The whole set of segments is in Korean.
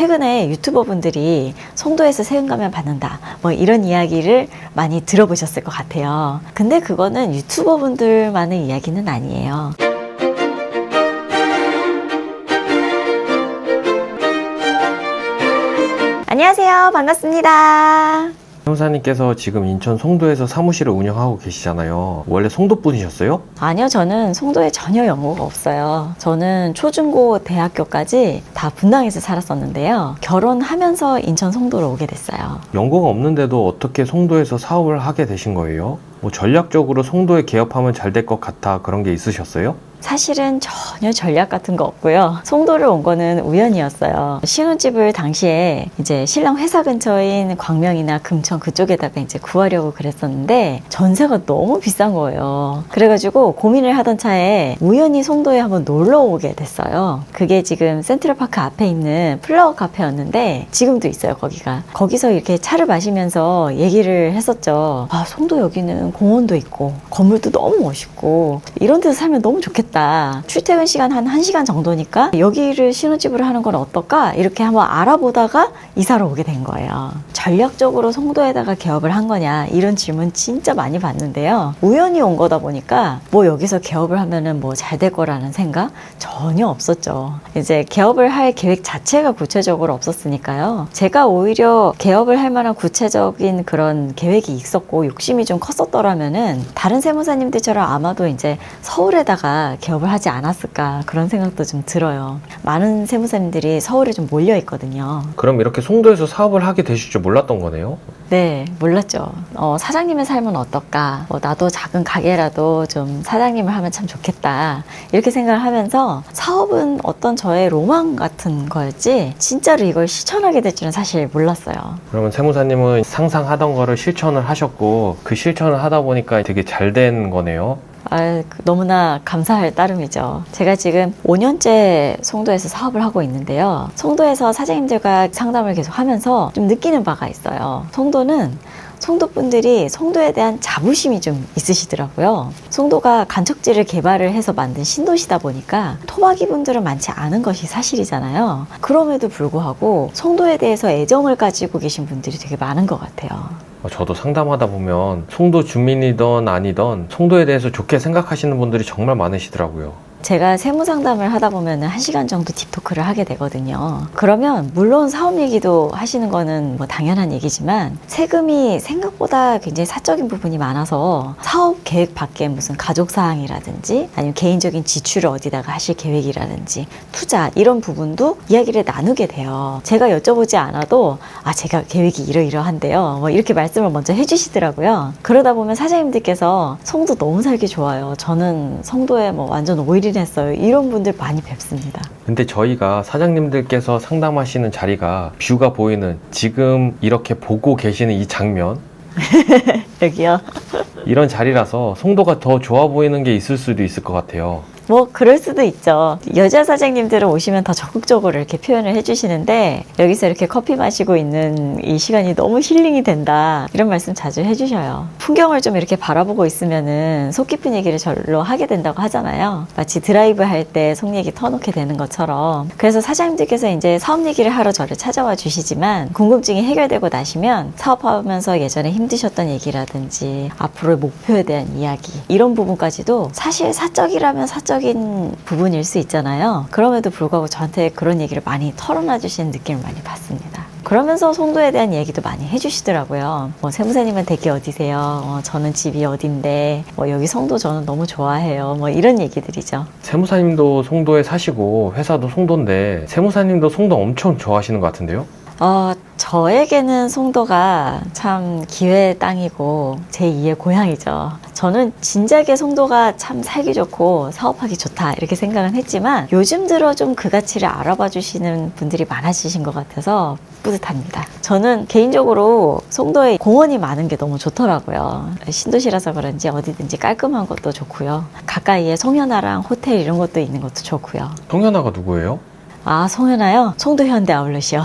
최근에 유튜버 분들이 송도에서 세금 가면 받는다 뭐 이런 이야기를 많이 들어보셨을 것 같아요. 근데 그거는 유튜버 분들만의 이야기는 아니에요. 안녕하세요. 반갑습니다. 세무사님께서 지금 인천 송도에서 사무실을 운영하고 계시잖아요. 원래 송도 분이셨어요? 아니요, 저는 송도에 전혀 연고가 없어요. 저는 초중고 대학교까지 다 분당에서 살았었는데요. 결혼하면서 인천 송도로 오게 됐어요. 연고가 없는데도 어떻게 송도에서 사업을 하게 되신 거예요? 뭐 전략적으로 송도에 개업하면 잘 될 것 같아 그런 게 있으셨어요? 사실은 전혀 전략 같은 거 없고요. 송도를 온 거는 우연이었어요. 신혼집을 당시에 이제 신랑 회사 근처인 광명이나 금천 그쪽에다가 이제 구하려고 그랬었는데 전세가 너무 비싼 거예요. 그래가지고 고민을 하던 차에 우연히 송도에 한번 놀러 오게 됐어요. 그게 지금 센트럴파크 앞에 있는 플라워 카페였는데 지금도 있어요, 거기가. 거기서 이렇게 차를 마시면서 얘기를 했었죠. 아, 송도 여기는 공원도 있고 건물도 너무 멋있고 이런 데서 살면 너무 좋겠다. 출퇴근 시간 한 1시간 정도니까 여기를 신혼집으로 하는 건 어떨까? 이렇게 한번 알아보다가 이사를 오게 된 거예요. 전략적으로 송도에다가 개업을 한 거냐? 이런 질문 진짜 많이 받는데요. 우연히 온 거다 보니까 뭐 여기서 개업을 하면은 뭐 잘 될 거라는 생각 전혀 없었죠. 이제 개업을 할 계획 자체가 구체적으로 없었으니까요. 제가 오히려 개업을 할 만한 구체적인 그런 계획이 있었고 욕심이 좀 컸었더라면은 다른 세무사님들처럼 아마도 이제 서울에다가 개업을 하지 않았을까 그런 생각도 좀 들어요. 많은 세무사님들이 서울에 좀 몰려 있거든요. 그럼 이렇게 송도에서 사업을 하게 되실 줄 몰랐던 거네요? 네, 몰랐죠. 사장님의 삶은 어떨까? 나도 작은 가게라도 좀 사장님을 하면 참 좋겠다. 이렇게 생각을 하면서 사업은 어떤 저의 로망 같은 거였지 진짜로 이걸 실천하게 될 줄은 사실 몰랐어요. 그러면 세무사님은 상상하던 거를 실천을 하셨고 그 실천을 하다 보니까 되게 잘 된 거네요? 너무나 감사할 따름이죠. 제가 지금 5년째 송도에서 사업을 하고 있는데요. 송도에서 사장님들과 상담을 계속 하면서 좀 느끼는 바가 있어요. 송도는 송도 분들이 송도에 대한 자부심이 좀 있으시더라고요. 송도가 간척지를 개발을 해서 만든 신도시다 보니까 토박이 분들은 많지 않은 것이 사실이잖아요. 그럼에도 불구하고 송도에 대해서 애정을 가지고 계신 분들이 되게 많은 것 같아요. 저도 상담하다 보면 송도 주민이든 아니든 송도에 대해서 좋게 생각하시는 분들이 정말 많으시더라고요. 제가 세무 상담을 하다 보면 1시간 정도 딥토크를 하게 되거든요. 그러면 물론 사업 얘기도 하시는 거는 뭐 당연한 얘기지만 세금이 생각보다 굉장히 사적인 부분이 많아서 사업 계획 밖에 무슨 가족 사항이라든지 아니면 개인적인 지출을 어디다가 하실 계획이라든지 투자 이런 부분도 이야기를 나누게 돼요. 제가 여쭤보지 않아도 제가 계획이 이러이러한데요. 뭐 이렇게 말씀을 먼저 해주시더라고요. 그러다 보면 사장님들께서 송도 너무 살기 좋아요. 저는 송도에 뭐 완전 오일이 했어요. 이런 분들 많이 뵙습니다. 근데 저희가 사장님들께서 상담하시는 자리가 뷰가 보이는 지금 이렇게 보고 계시는 이 장면 여기요? 이런 자리라서 송도가 더 좋아 보이는 게 있을 수도 있을 것 같아요. 뭐 그럴 수도 있죠. 여자 사장님들은 오시면 더 적극적으로 이렇게 표현을 해주시는데 여기서 이렇게 커피 마시고 있는 이 시간이 너무 힐링이 된다 이런 말씀 자주 해주셔요. 풍경을 좀 이렇게 바라보고 있으면은 속 깊은 얘기를 절로 하게 된다고 하잖아요. 마치 드라이브 할 때 속 얘기 터놓게 되는 것처럼. 그래서 사장님들께서 이제 사업 얘기를 하러 저를 찾아와 주시지만 궁금증이 해결되고 나시면 사업하면서 예전에 힘드셨던 얘기라든지 앞으로의 목표에 대한 이야기 이런 부분까지도 사실 사적이라면 사적인 부분일 수 있잖아요. 그럼에도 불구하고 저한테 그런 얘기를 많이 털어놔 주시는 느낌을 많이 받습니다. 그러면서 송도에 대한 얘기도 많이 해주시더라고요. 뭐 세무사님은 댁이 어디세요? 저는 집이 어딘데 여기 송도 저는 너무 좋아해요. 뭐 이런 얘기들이죠. 세무사님도 송도에 사시고 회사도 송도인데 세무사님도 송도 엄청 좋아하시는 것 같은데요? 저에게는 송도가 참 기회의 땅이고 제2의 고향이죠. 저는 진작에 송도가 참 살기 좋고 사업하기 좋다 이렇게 생각은 했지만 요즘 들어 좀 그 가치를 알아봐 주시는 분들이 많아지신 것 같아서 뿌듯합니다. 저는 개인적으로 송도에 공원이 많은 게 너무 좋더라고요. 신도시라서 그런지 어디든지 깔끔한 것도 좋고요. 가까이에 송현아랑 호텔 이런 것도 있는 것도 좋고요. 송현아가 누구예요? 송현아요? 송도 현대 아울렛이요.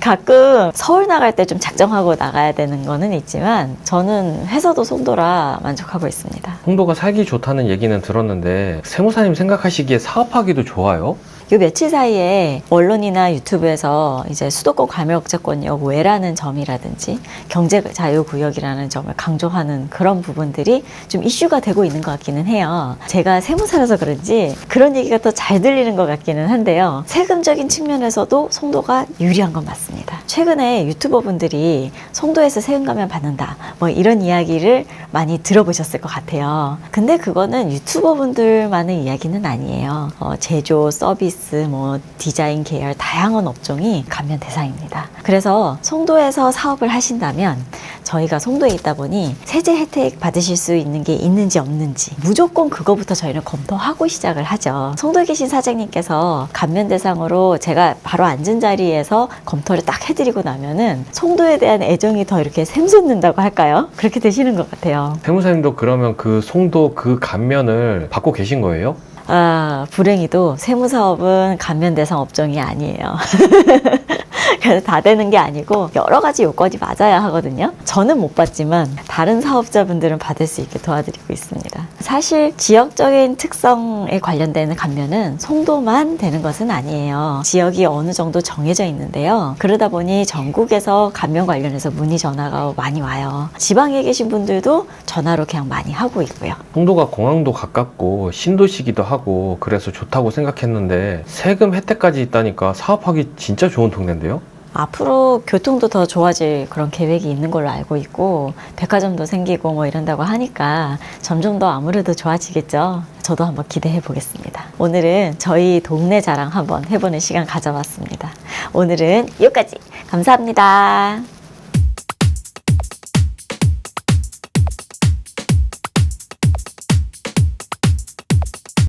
가끔 서울 나갈 때 좀 작정하고 나가야 되는 거는 있지만 저는 회사도 송도라 만족하고 있습니다. 송도가 살기 좋다는 얘기는 들었는데 세무사님 생각하시기에 사업하기도 좋아요? 요 며칠 사이에 언론이나 유튜브에서 이제 수도권 과밀억제권역 외라는 점이라든지 경제 자유구역이라는 점을 강조하는 그런 부분들이 좀 이슈가 되고 있는 것 같기는 해요. 제가 세무사라서 그런지 그런 얘기가 더 잘 들리는 것 같기는 한데요. 세금적인 측면에서도 송도가 유리한 건 맞습니다. 최근에 유튜버 분들이 송도에서 세금 감면 받는다 뭐 이런 이야기를 많이 들어보셨을 것 같아요. 근데 그거는 유튜버 분들만의 이야기는 아니에요. 제조, 서비스, 뭐 디자인 계열 다양한 업종이 감면 대상입니다. 그래서 송도에서 사업을 하신다면 저희가 송도에 있다 보니 세제 혜택 받으실 수 있는 게 있는지 없는지 무조건 그거부터 저희는 검토하고 시작을 하죠. 송도에 계신 사장님께서 감면 대상으로 제가 바로 앉은 자리에서 검토를 딱 해드리고 나면은 송도에 대한 애정이 더 이렇게 샘솟는다고 할까요? 그렇게 되시는 것 같아요. 세무사님도 그러면 그 송도 그 감면을 받고 계신 거예요? 불행히도 세무사업은 감면 대상 업종이 아니에요. 그래서 다 되는 게 아니고 여러 가지 요건이 맞아야 하거든요. 저는 못 받지만 다른 사업자분들은 받을 수 있게 도와드리고 있습니다. 사실 지역적인 특성에 관련된 감면은 송도만 되는 것은 아니에요. 지역이 어느 정도 정해져 있는데요. 그러다 보니 전국에서 감면 관련해서 문의 전화가 많이 와요. 지방에 계신 분들도 전화로 그냥 많이 하고 있고요. 송도가 공항도 가깝고 신도시기도 하고 그래서 좋다고 생각했는데 세금 혜택까지 있다니까 사업하기 진짜 좋은 동네인데요? 앞으로 교통도 더 좋아질 그런 계획이 있는 걸로 알고 있고 백화점도 생기고 뭐 이런다고 하니까 점점 더 아무래도 좋아지겠죠. 저도 한번 기대해 보겠습니다. 오늘은 저희 동네 자랑 한번 해보는 시간 가져봤습니다. 오늘은 여기까지. 감사합니다.